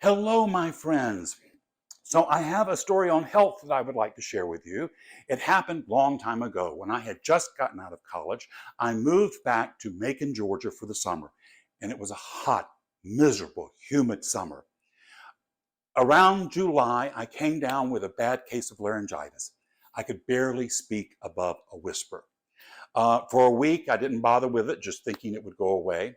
Hello, my friends. So I have a story on health that I would like to share with you. It happened a long time ago when I had just gotten out of college. I moved back to Macon, Georgia for the summer, and it was a hot, miserable, humid summer. Around July, I came down with a bad case of laryngitis. I could barely speak above a whisper. For a week, I didn't bother with it, just thinking it would go away.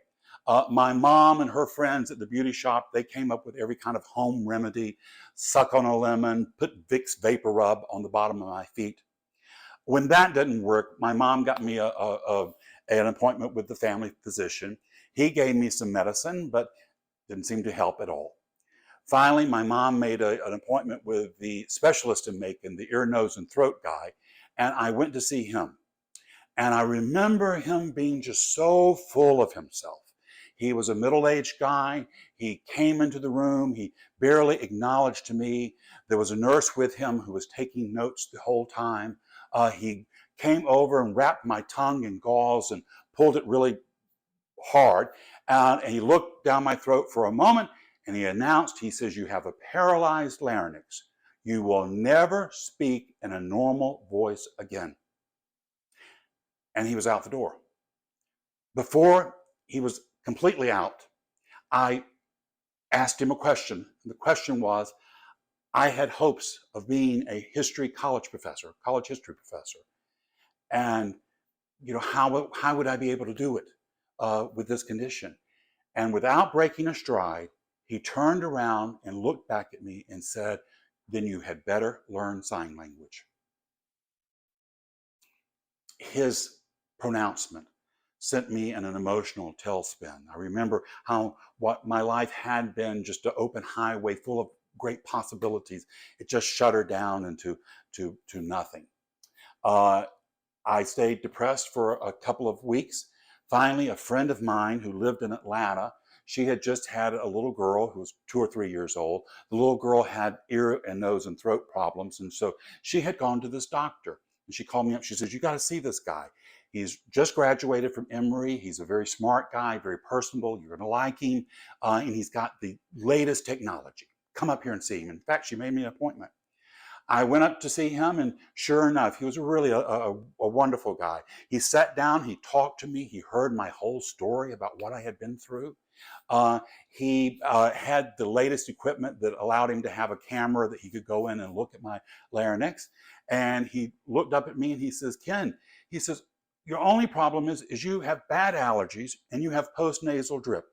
My mom and her friends at the beauty shop, they came up with every kind of home remedy, suck on a lemon, put Vicks Vapor Rub on the bottom of my feet. When that didn't work, my mom got me an appointment with the family physician. He gave me some medicine, but didn't seem to help at all. Finally, my mom made an appointment with the specialist in Macon, the ear, nose, and throat guy, and I went to see him. And I remember him being just so full of himself. He was a middle-aged guy. He came into the room. He barely acknowledged to me. There was a nurse with him who was taking notes the whole time. He came over and wrapped my tongue in gauze and pulled it really hard. And he looked down my throat for a moment and he announced, he says, "You have a paralyzed larynx. You will never speak in a normal voice again." And he was out the door. Before he was completely out, I asked him a question. The question was, I had hopes of being a college history professor. And, how would I be able to do it with this condition? And without breaking a stride, he turned around and looked back at me and said, "Then you had better learn sign language." His pronouncement sent me in an emotional tailspin. I remember what my life had been, just an open highway full of great possibilities. It just shuttered down into nothing. I stayed depressed for a couple of weeks. Finally, a friend of mine who lived in Atlanta, she had just had a little girl who was 2 or 3 years old. The little girl had ear and nose and throat problems, and so she had gone to this doctor. And she called me up. She says, "You got to see this guy. He's just graduated from Emory. He's a very smart guy, very personable. You're going to like him. And he's got the latest technology. Come up here and see him." In fact, she made me an appointment. I went up to see him, and sure enough, he was really a wonderful guy. He sat down, he talked to me, he heard my whole story about what I had been through. He had the latest equipment that allowed him to have a camera that he could go in and look at my larynx. And he looked up at me and he says, "Ken," he says, "your only problem is you have bad allergies and you have postnasal drip."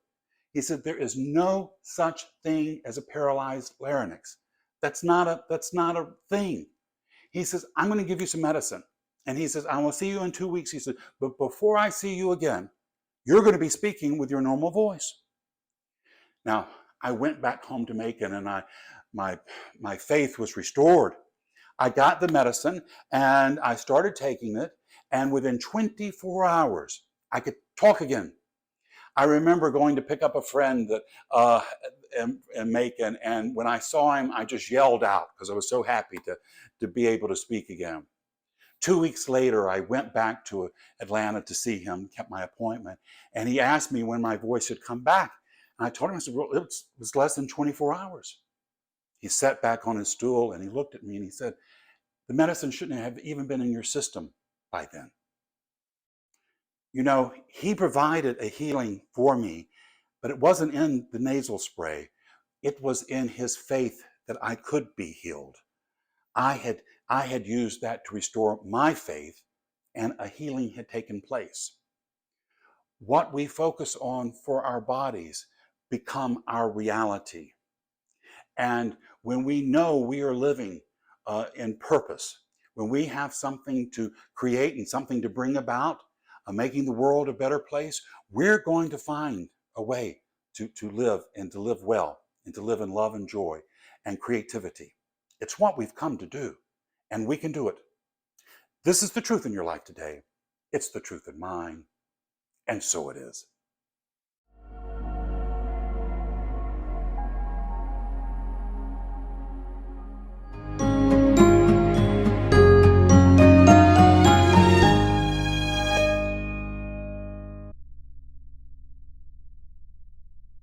He said, "There is no such thing as a paralyzed larynx. That's not a thing." He says, "I'm going to give you some medicine." And he says, "I will see you in 2 weeks." He said, "But before I see you again, you're going to be speaking with your normal voice." Now, I went back home to Macon and my faith was restored. I got the medicine and I started taking it. And within 24 hours, I could talk again. I remember going to pick up a friend that in Macon, and when I saw him, I just yelled out because I was so happy to be able to speak again. 2 weeks later, I went back to Atlanta to see him, kept my appointment, and he asked me when my voice had come back. And I told him, I said, "Well, it was less than 24 hours. He sat back on his stool and he looked at me and he said, "The medicine shouldn't have even been in your system by then." He provided a healing for me, but it wasn't in the nasal spray. It was in his faith that I could be healed. I had used that to restore my faith, and a healing had taken place. What we focus on for our bodies become our reality. And when we know we are living in purpose, when we have something to create and something to bring about, making the world a better place, we're going to find a way to live and to live well and to live in love and joy and creativity. It's what we've come to do, and we can do it. This is the truth in your life today. It's the truth in mine, and so it is.